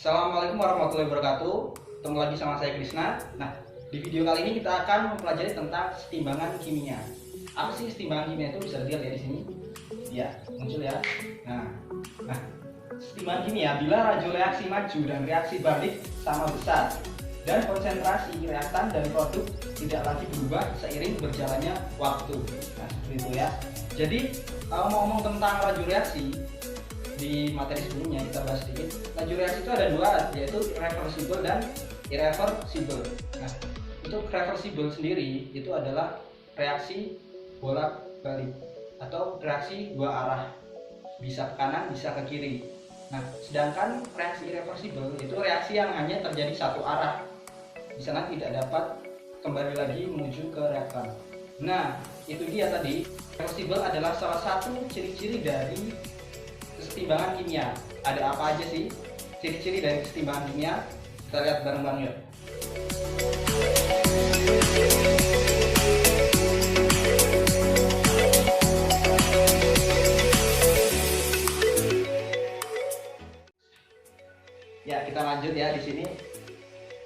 Assalamualaikum warahmatullahi wabarakatuh. Ketemu lagi sama saya Krisna. Nah, di video kali ini kita akan mempelajari tentang kesetimbangan kimia. Apa sih kesetimbangan kimia itu? Bisa dilihat ya di sini. Ya, muncul ya. Nah, kesetimbangan kimia bila laju reaksi maju dan reaksi balik sama besar dan konsentrasi reaktan dan produk tidak lagi berubah seiring berjalannya waktu. Nah, seperti itu ya. Jadi, kalau mau ngomong tentang laju reaksi, di materi sebelumnya kita bahas sedikit. Laju reaksi itu ada dua, yaitu reversible dan irreversible. Nah, untuk reversible sendiri itu adalah reaksi bolak-balik atau reaksi dua arah, bisa ke kanan bisa ke kiri. Nah, sedangkan reaksi irreversible itu reaksi yang hanya terjadi satu arah, di sana tidak dapat kembali lagi menuju ke reaktan. Nah, itu dia tadi. Reversible adalah salah satu ciri-ciri dari kesetimbangan kimia. Ada apa aja sih ciri-ciri dari kesetimbangan kimia? Kita lihat bareng-bareng yuk. Ya, kita lanjut ya. Di sini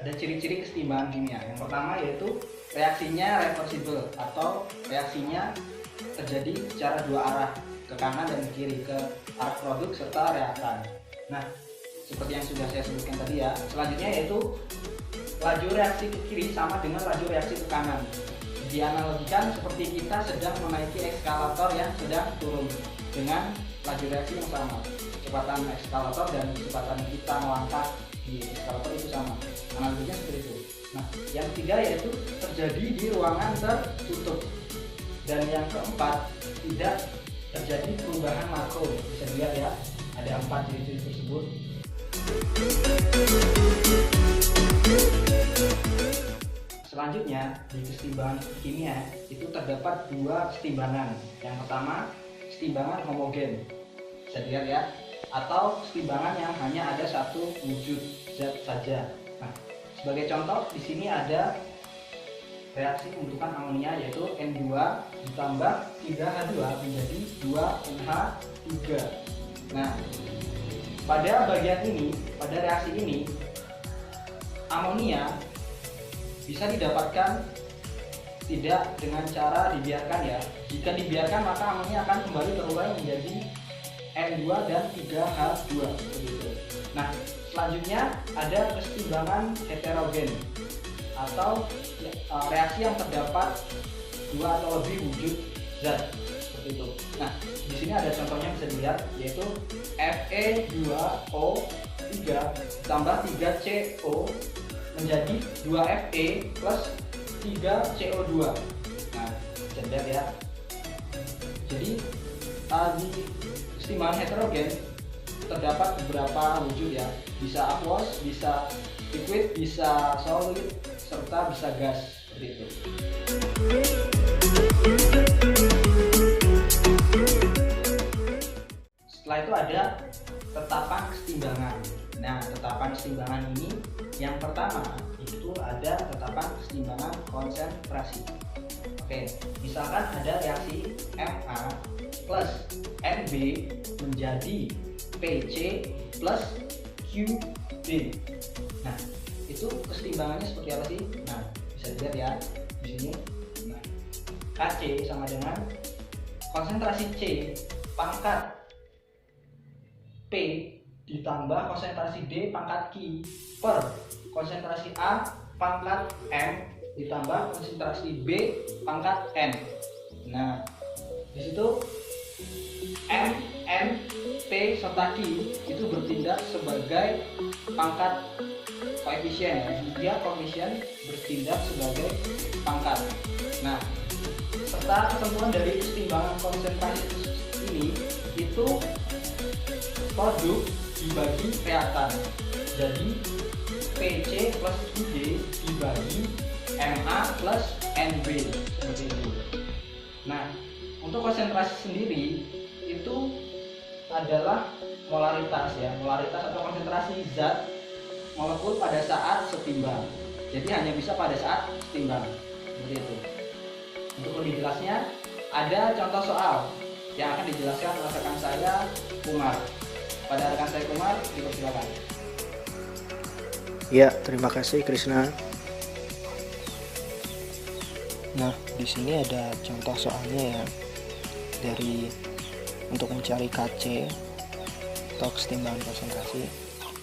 ada ciri-ciri kesetimbangan kimia. Yang pertama yaitu reaksinya reversible atau reaksinya terjadi secara dua arah, ke kanan dan ke kiri, ke arah produk serta reaktan. Nah, seperti yang sudah saya sebutkan tadi ya. Selanjutnya yaitu laju reaksi ke kiri sama dengan laju reaksi ke kanan. Dianalogikan seperti kita sedang menaiki eskalator yang sedang turun dengan laju reaksi yang sama. Kecepatan eskalator dan kecepatan kita melangkah di eskalator itu sama. Analoginya seperti itu. Nah, yang ketiga yaitu terjadi di ruangan tertutup. Dan yang keempat, tidak terjadi perubahan makro. Bisa dilihat ya, ada 4 ciri-ciri tersebut. Selanjutnya, di kesetimbangan kimia itu terdapat dua kesetimbangan. Yang pertama, kesetimbangan homogen. Bisa dilihat ya, atau kesetimbangan yang hanya ada satu wujud zat saja. Nah, sebagai contoh di sini ada reaksi pembentukan amonia yaitu N2 ditambah 3H2 menjadi 2NH3. Nah, pada bagian ini, pada reaksi ini, amonia bisa didapatkan tidak dengan cara dibiarkan ya. Jika dibiarkan maka amonia akan kembali terurai menjadi N2 dan 3H2 seperti itu. Nah, selanjutnya ada kesetimbangan heterogen atau reaksi yang terdapat dua atau lebih wujud zat seperti itu. Nah, di sini ada contohnya bisa dilihat yaitu Fe2O3 tambah 3CO menjadi 2Fe plus 3CO2. Nah, bisa dilihat ya. Jadi di kesetimbangan heterogen terdapat beberapa wujud ya, bisa aqueous, bisa liquid, bisa solid, serta bisa gas seperti itu. Setelah itu ada tetapan kesetimbangan. Nah, tetapan kesetimbangan ini yang pertama itu ada tetapan kesetimbangan konsentrasi. Oke, misalkan ada reaksi Ma plus Mb menjadi Pc plus Qd. Nah, itu kesetimbangannya seperti apa sih? Nah, bisa dilihat ya di sini. Nah, Kc sama dengan konsentrasi C pangkat P ditambah konsentrasi D pangkat Q per konsentrasi A pangkat M ditambah konsentrasi B pangkat N. Nah, di situ M, N, P serta Q itu bertindak sebagai pangkat koefisien ya. Dia koefisien bertindak sebagai pangkat. Nah, serta ketentuan dari kesetimbangan konsentrasi ini itu produk dibagi reaktan. Jadi Pc plus Qd dibagi Ma plus Nb seperti itu. Nah, untuk konsentrasi sendiri itu adalah molaritas ya, molaritas atau konsentrasi zat molekul pada saat setimbang. Jadi hanya bisa pada saat setimbang seperti itu. Untuk lebih jelasnya ada contoh soal yang akan dijelaskan oleh rekan saya Umar. Pada rekan saya Umar, dipersilakan. Ya, terima kasih Krisna. Nah, di sini ada contoh soalnya ya, dari untuk mencari Kc atau kesetimbangan konsentrasi.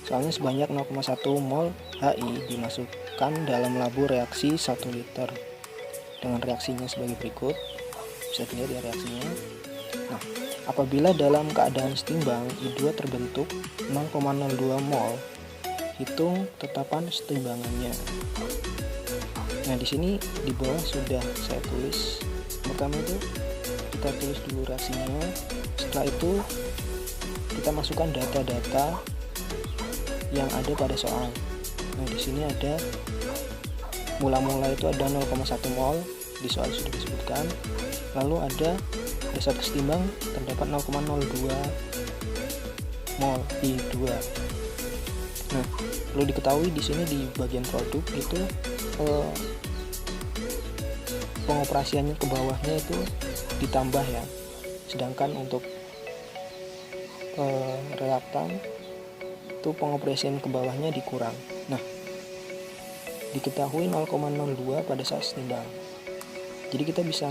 Soalnya sebanyak 0,1 mol HI dimasukkan dalam labu reaksi 1 liter dengan reaksinya sebagai berikut. Bisa dilihat ya reaksinya. Nah, apabila dalam keadaan setimbang I2 terbentuk 0,02 mol, hitung tetapan setimbangannya. Nah, di sini di bawah sudah saya tulis. Pertama itu kita tulis dulu reaksinya. Setelah itu kita masukkan data-data yang ada pada soal. Nah, di sini ada mula-mula itu ada 0,1 mol, di soal sudah disebutkan. Lalu ada pada saat ketimbang terdapat 0,02 mol I2. Nah, perlu diketahui di sini di bagian produk itu pengoperasiannya ke bawahnya itu ditambah ya, sedangkan untuk reaktan itu pengoperasian ke bawahnya dikurang. Nah, diketahui 0,02 pada saat setimbang. Jadi kita bisa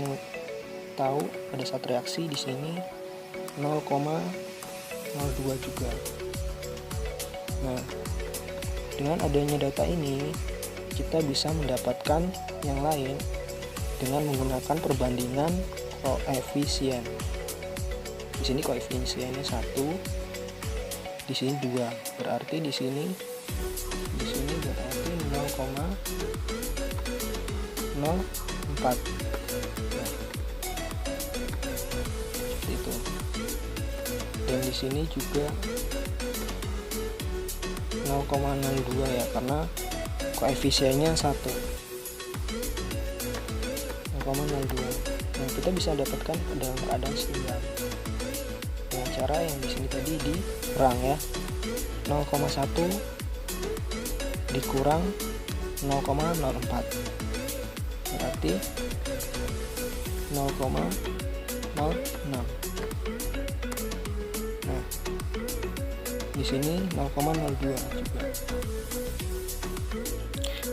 tahu pada saat reaksi di sini 0,02 juga. Nah, dengan adanya data ini kita bisa mendapatkan yang lain dengan menggunakan perbandingan koefisien. Di sini koefisiennya 1, di sini 2. Berarti di sini berarti 0,04. Nah, seperti itu. Dan di sini juga 0,02 ya, karena koefisiennya 1. 0,02. Nah, kita bisa dapatkan dalam keadaan setimbang dengan cara yang di sini tadi dikurang ya. 0,1 dikurang 0,04 berarti 0,06. Nah, di sini 0,02 juga.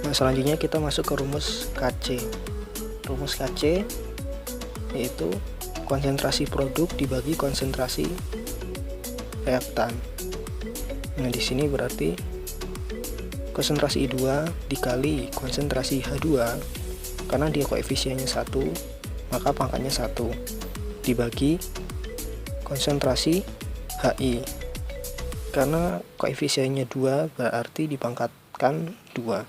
Nah, selanjutnya kita masuk ke rumus Kc. Rumus Kc yaitu konsentrasi produk dibagi konsentrasi reaktan. Nah, di sini berarti konsentrasi I2 dikali konsentrasi H2, karena dia koefisiennya 1, maka pangkatnya 1, dibagi konsentrasi HI. Karena koefisiennya 2 berarti dipangkatkan 2.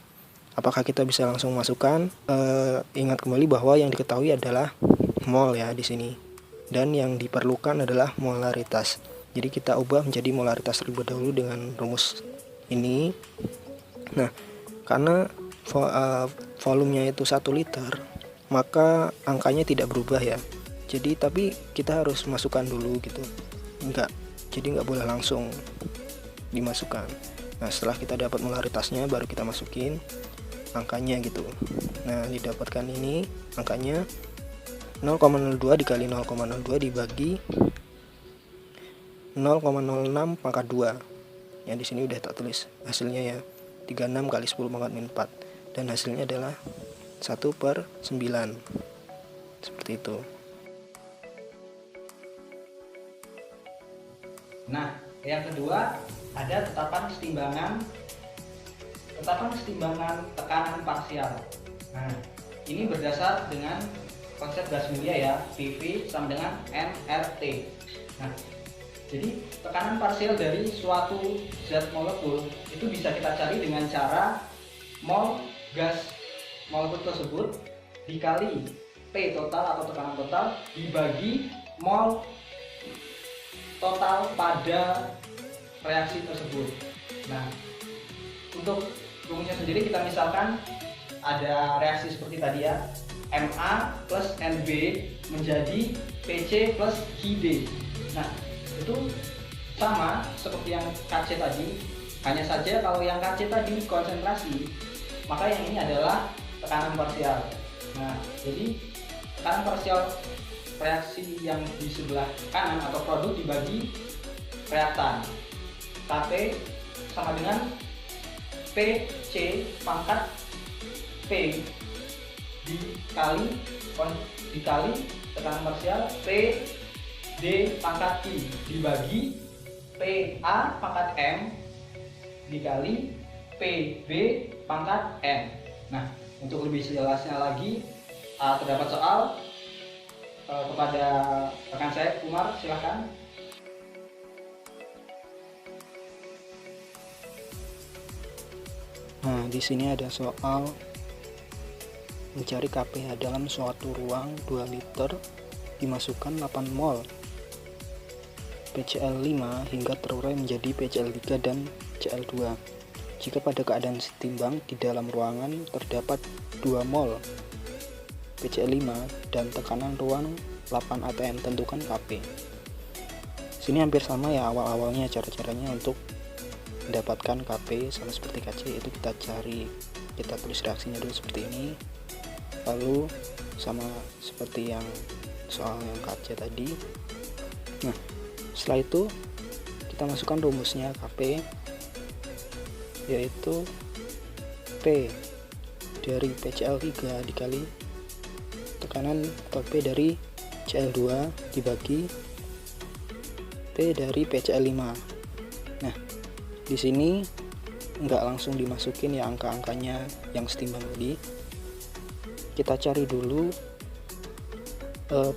Apakah kita bisa langsung masukkan? Ingat kembali bahwa yang diketahui adalah mol ya di sini, dan yang diperlukan adalah molaritas. Jadi kita ubah menjadi molaritas terlebih dahulu dengan rumus ini. Nah, karena volumenya itu 1 liter, maka angkanya tidak berubah ya. Jadi tapi kita harus masukkan dulu gitu. Jadi nggak boleh langsung dimasukkan. Nah, setelah kita dapat molaritasnya baru kita masukin angkanya gitu. Nah, didapatkan ini angkanya 0,02 dikali 0,02 dibagi 0,06 pangkat 2. Ya, di sini udah tak tulis hasilnya ya. 36 kali 10 pangkat min 4, dan hasilnya adalah 1/9. Seperti itu. Nah, yang kedua ada tetapan kesetimbangan tekanan parsial. Nah, ini berdasar dengan konsep gas mulia ya, PV sama dengan nRT. Nah, jadi tekanan parsial dari suatu zat molekul itu bisa kita cari dengan cara mol gas molekul tersebut dikali P total atau tekanan total dibagi mol total pada reaksi tersebut. Nah, untuk rumusnya sendiri kita misalkan ada reaksi seperti tadi ya, Ma plus Nb menjadi Pc plus Qd. Nah, itu sama seperti yang Kc tadi, hanya saja kalau yang Kc tadi konsentrasi, maka yang ini adalah tekanan parsial. Nah, jadi tekanan parsial reaksi yang di sebelah kanan atau produk dibagi reaktan, Kp sama dengan PC pangkat P dikali tekanan parsial P D pangkat I dibagi PA pangkat M dikali PB pangkat M. Nah, untuk lebih jelasnya lagi terdapat soal kepada rekan saya Umar, silahkan. Nah, di sini ada soal mencari KpH dalam suatu ruang 2 liter dimasukkan 8 mol PCl5 hingga terurai menjadi PCl3 dan Cl2. Jika pada keadaan setimbang di dalam ruangan terdapat 2 mol PCl5 dan tekanan ruang 8 atm, tentukan Kp. Sini hampir sama ya awal-awalnya cara-caranya untuk mendapatkan Kp, sama seperti Kc. Itu kita tulis reaksinya dulu seperti ini, lalu sama seperti yang soal yang Kc tadi. Nah, setelah itu kita masukkan rumusnya Kp, yaitu P dari PCl3 dikali tekanan atau P dari Cl2 dibagi P dari PCl5. Nah, di sini nggak langsung dimasukin ya angka-angkanya yang setimbang tadi. Kita cari dulu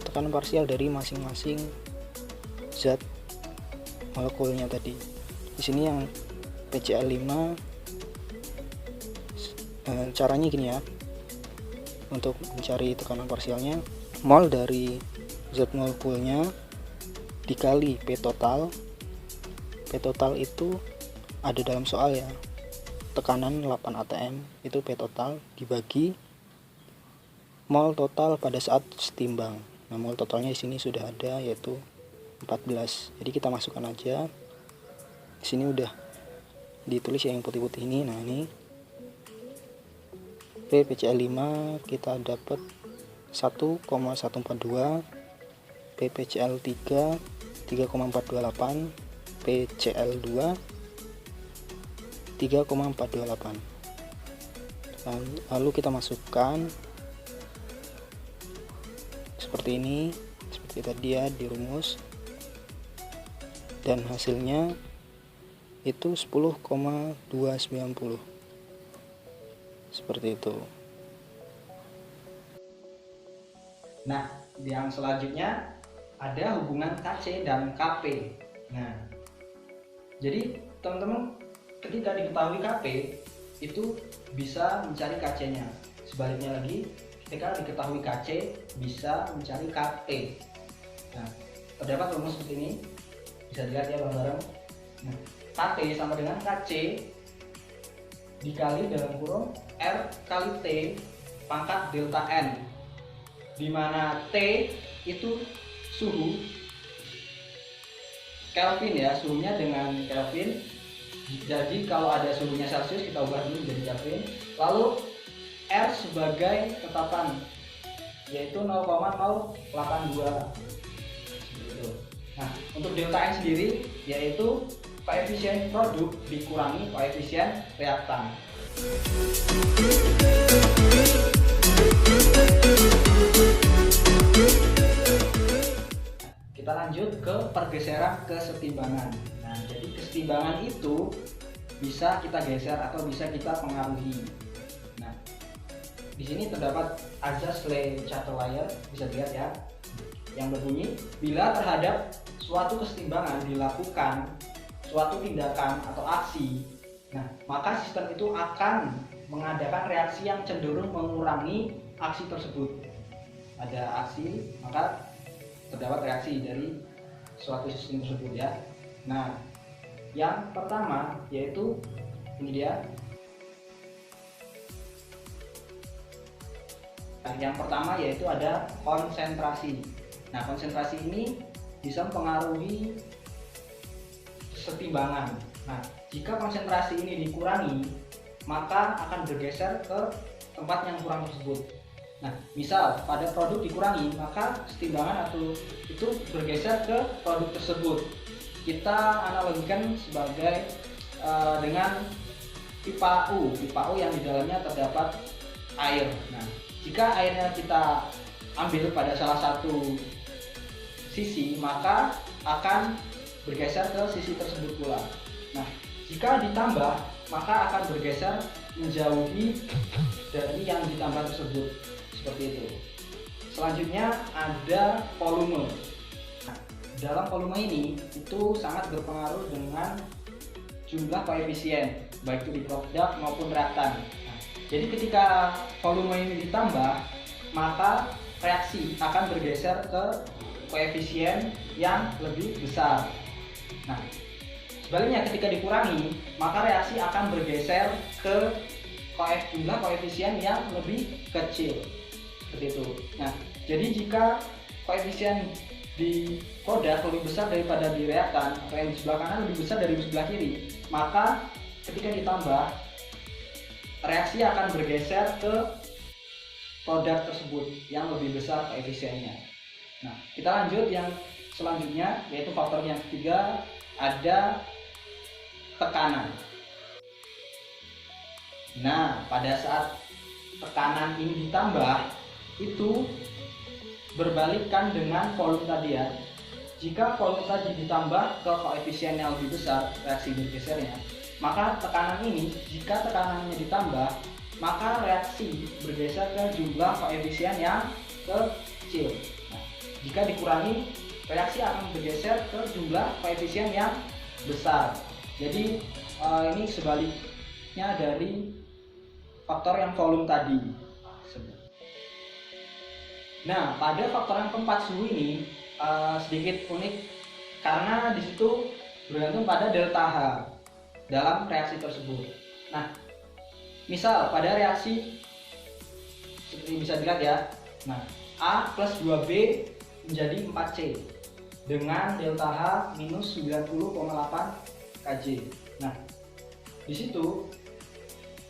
tekanan parsial dari masing-masing zat molekulnya tadi. Di sini yang PCl5 caranya gini ya. Untuk mencari tekanan parsialnya, mol dari zat molekulnya dikali P total. P total itu ada dalam soal ya. Tekanan 8 atm itu P total dibagi mol total pada saat setimbang. Nah, mol totalnya di sini sudah ada, yaitu 14. Jadi kita masukkan aja. Di sini udah ditulis yang putih-putih ini. Nah, ini PCl5 kita dapat 1,142, PCl3 3,428, PCl2 3,428. Lalu kita masukkan seperti ini, seperti tadi ya di rumus, dan hasilnya itu 10,290 seperti itu. Nah, yang selanjutnya ada hubungan Kc dan Kp. Nah, jadi teman-teman ketika diketahui Kp itu bisa mencari Kc-nya. Sebaliknya lagi, ketika diketahui Kc bisa mencari Kp. Nah, terdapat rumus seperti ini, bisa dilihat ya bareng-bareng. Nah, Kp sama dengan Kc dikali dalam kurung R kali T pangkat delta N, di mana T itu suhu Kelvin ya, suhunya dengan Kelvin. Jadi kalau ada suhunya Celcius kita ubah dulu menjadi Kelvin. Lalu R sebagai tetapan, yaitu 0,082. Nah, untuk delta N sendiri yaitu koefisien produk dikurangi koefisien reaktan. Kita lanjut ke pergeseran kesetimbangan. Nah, jadi kesetimbangan itu bisa kita geser atau bisa kita pengaruhi. Nah, di sini terdapat azas Le-Chatelier, bisa dilihat ya, yang berbunyi bila terhadap suatu kesetimbangan dilakukan suatu tindakan atau aksi, nah maka sistem itu akan mengadakan reaksi yang cenderung mengurangi aksi tersebut. Ada aksi, maka terdapat reaksi dari suatu sistem tersebut ya. Nah, yang pertama yaitu ini dia. Nah, yang pertama yaitu ada konsentrasi. Nah, konsentrasi ini bisa mempengaruhi kesetimbangan. Nah, jika konsentrasi ini dikurangi, maka akan bergeser ke tempat yang kurang tersebut. Nah, misal pada produk dikurangi, maka kesetimbangan atau itu bergeser ke produk tersebut. Kita analogikan sebagai dengan pipa U yang di dalamnya terdapat air. Nah, jika airnya kita ambil pada salah satu sisi, maka akan bergeser ke sisi tersebut pula. Nah, jika ditambah, maka akan bergeser menjauhi dari yang ditambah tersebut, seperti itu. Selanjutnya ada volume. Nah, dalam volume ini itu sangat berpengaruh dengan jumlah koefisien, baik itu di produk maupun reaktan. Nah, jadi ketika volume ini ditambah, maka reaksi akan bergeser ke koefisien yang lebih besar. Nah, sebaliknya ketika dikurangi, maka reaksi akan bergeser ke jumlah koefisien yang lebih kecil, seperti itu. Nah, jadi jika koefisien di produk lebih besar daripada di reaktan, atau yang di sebelah kanan lebih besar dari sebelah kiri, maka ketika ditambah, reaksi akan bergeser ke produk tersebut yang lebih besar koefisiennya. Nah, kita lanjut yang selanjutnya, yaitu faktor yang ketiga, ada tekanan. Nah, pada saat tekanan ini ditambah, itu berbalikan dengan volume tadi ya. Jika volume tadi ditambah ke koefisien yang lebih besar, reaksi bergesernya, maka tekanan ini, jika tekanannya ditambah, maka reaksi bergeser ke jumlah koefisien yang kecil. Nah, jika dikurangi, reaksi akan bergeser ke jumlah koefisien yang besar. Jadi ini sebaliknya dari faktor yang volume tadi. Nah, pada faktor yang keempat, suhu ini sedikit unik karena di situ bergantung pada delta H dalam reaksi tersebut. Nah, misal pada reaksi seperti bisa dilihat ya. Nah, A plus 2B menjadi 4C dengan delta H minus 90,8 Kj. Nah, di situ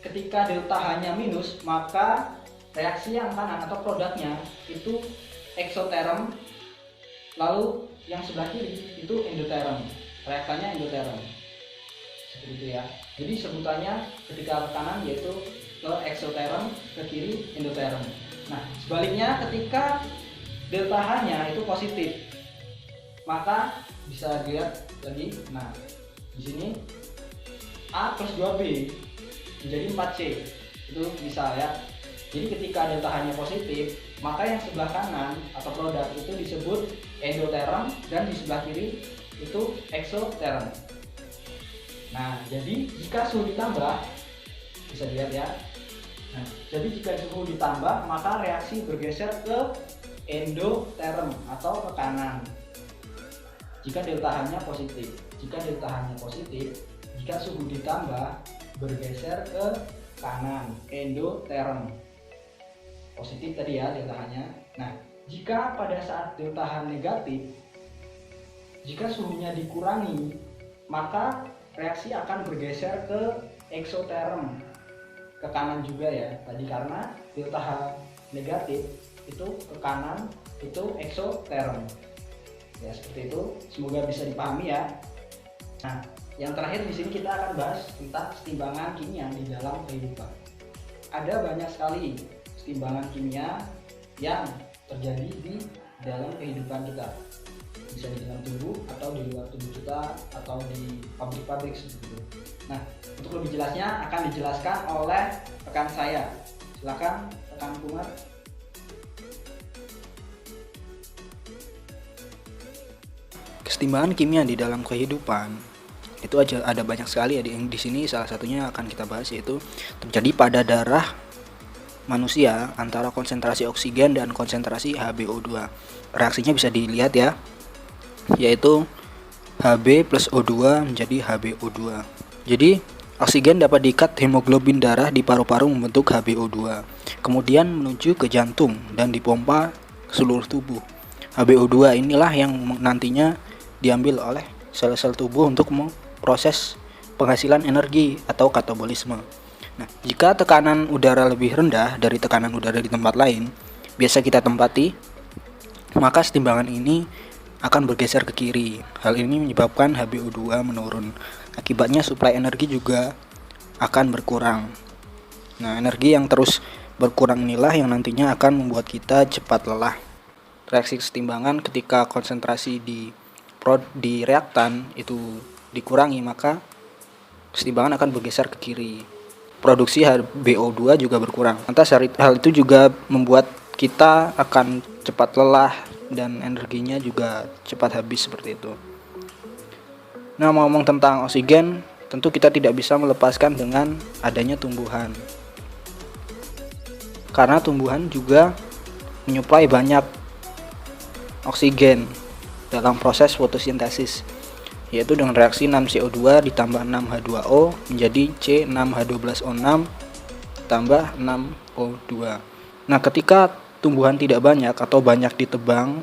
ketika delta H-nya minus, maka reaksi yang kanan atau produknya itu eksoterm, lalu yang sebelah kiri itu endoterm, reaktannya endoterm, seperti itu ya. Jadi sebutannya ketika ke kanan yaitu ke eksoterm, ke kiri endoterm. Nah, sebaliknya ketika delta H-nya itu positif, maka bisa dilihat lagi. Nah, di sini A plus 2B menjadi 4C, itu bisa ya. Jadi ketika delta H-nya positif, maka yang sebelah kanan atau produk itu disebut endoterm dan di sebelah kiri itu eksoterm. Nah, jadi jika suhu ditambah, bisa dilihat ya. Nah, jadi jika suhu ditambah, maka reaksi bergeser ke endoterm atau ke kanan. Jika delta H-nya positif, jika suhu ditambah, bergeser ke kanan, endoterm. Positif tadi ya delta H-nya. Nah, jika pada saat delta H negatif, jika suhunya dikurangi, maka reaksi akan bergeser ke eksoterm, ke kanan juga ya. Tadi karena delta H negatif itu ke kanan, itu eksoterm. Ya, seperti itu. Semoga bisa dipahami ya. Nah, yang terakhir di sini kita akan bahas tentang kesetimbangan kimia di dalam kehidupan. Ada banyak sekali kesetimbangan kimia yang terjadi di dalam kehidupan kita. Bisa di dalam tubuh atau di luar tubuh kita atau di pabrik-pabrik seperti itu. Nah, untuk lebih jelasnya akan dijelaskan oleh rekan saya. Silakan rekan Kumar. Kesetimbangan kimia di dalam kehidupan itu aja ada banyak sekali ya. Di sini salah satunya akan kita bahas yaitu terjadi pada darah manusia antara konsentrasi oksigen dan konsentrasi HbO2. Reaksinya bisa dilihat ya, yaitu Hb plus O2 menjadi HbO2. Jadi oksigen dapat diikat hemoglobin darah di paru-paru membentuk HbO2, kemudian menuju ke jantung dan dipompa ke seluruh tubuh. HbO2 inilah yang nantinya diambil oleh sel-sel tubuh untuk memproses penghasilan energi atau katabolisme. Nah, jika tekanan udara lebih rendah dari tekanan udara di tempat lain, biasa kita tempati, maka kesetimbangan ini akan bergeser ke kiri. Hal ini menyebabkan HbO2 menurun. Akibatnya suplai energi juga akan berkurang. Nah, energi yang terus berkurang inilah yang nantinya akan membuat kita cepat lelah. Reaksi kesetimbangan ketika konsentrasi di reaktan itu dikurangi, maka kesetimbangan akan bergeser ke kiri. Produksi BO2 juga berkurang. Lantas hal itu juga membuat kita akan cepat lelah dan energinya juga cepat habis seperti itu. Nah, ngomong tentang oksigen, tentu kita tidak bisa melepaskan dengan adanya tumbuhan. Karena tumbuhan juga menyuplai banyak oksigen dalam proses fotosintesis, yaitu dengan reaksi 6CO2 ditambah 6H2O menjadi C6H12O6 tambah 6O2. Nah, ketika tumbuhan tidak banyak atau banyak ditebang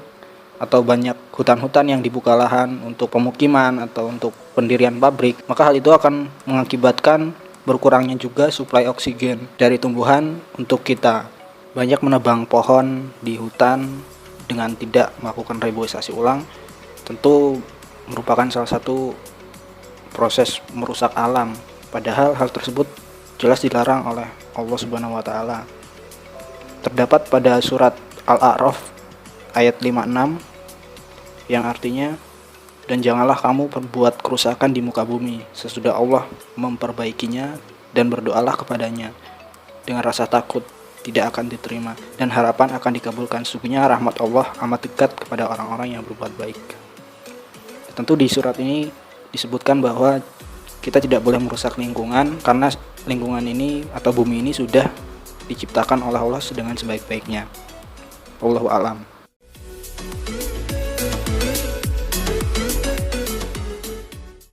atau banyak hutan-hutan yang dibuka lahan untuk pemukiman atau untuk pendirian pabrik, maka hal itu akan mengakibatkan berkurangnya juga suplai oksigen dari tumbuhan untuk kita. Banyak menebang pohon di hutan dengan tidak melakukan reboisasi ulang tentu merupakan salah satu proses merusak alam, padahal hal tersebut jelas dilarang oleh Allah Subhanahu wa taala. Terdapat pada surat Al-A'raf ayat 56 yang artinya, dan janganlah kamu berbuat kerusakan di muka bumi sesudah Allah memperbaikinya, dan berdoalah kepadanya dengan rasa takut tidak akan diterima dan harapan akan dikabulkan. Sesungguhnya rahmat Allah amat dekat kepada orang-orang yang berbuat baik. Tentu di surat ini disebutkan bahwa kita tidak boleh merusak lingkungan, karena lingkungan ini atau bumi ini sudah diciptakan oleh Allah dengan sebaik-baiknya. Wallahu a'lam.